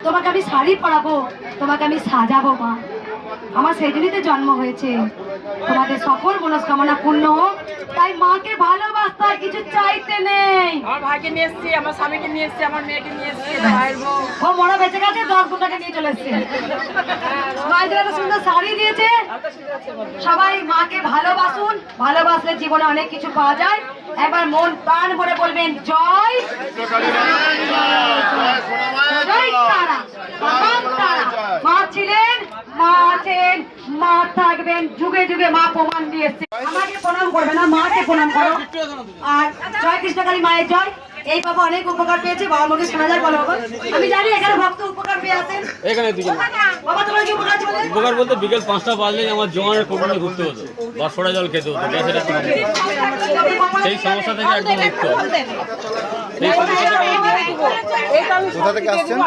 তোমাকে আমি শাড়ি পরাবো, তোমাকে আমি সাজাবো মা। আমার সেই দিনই তো জন্ম হয়েছে, তোমাদের সকল মনস্কামনা পূর্ণ হোক। তাই মাকে ভালোবাসতে আর কিছু চাইতে নেই। আমার ভাইকে নিয়ে এসছি, আমার স্বামীকে নিয়ে এসছি, আমার মেয়েকে নিয়ে এসছি, ভাইয়ের বউ। ও মরা বেঁচে গেছে, 10 গুণটাকে নিয়ে চলে এসছে। মায়েদের এত সুন্দর শাড়ি দিয়েছে। সবাই মাকে ভালোবাসুন, ভালোবাসলে জীবনে অনেক কিছু পাওয়া যায়। একবার মন প্রাণ ভরে বলবেন জয় জয় তারা, তারা। মা ছিলেন, মা আছেন, মা থাকবেন, যুগে যুগে মা প্রমাণ দিয়েছে। আমাকে প্রণাম করবে না, মাকে প্রণাম করো। আর জয় কৃষ্ণকালী মায়ের জয়। এই বাবা অনেক উপকার পেয়েছে, বাবা মুখে শোনা যায়। বলো বাবা। আমি জানি এখানে ভক্ত উপকার পেয়ে আছেন। এখানে বাবা তোমার কি উপকার আছে বলে? উপকার বলতে বিকেল 5টা বাজলেই আমার জোয়ানের কোটনে ঘুরতে হতো বা সোডা জল খেতে হতো, গ্যাসের একটা সেই সমস্যা থেকে একদম মুক্ত। কোথা থেকে আসছেন?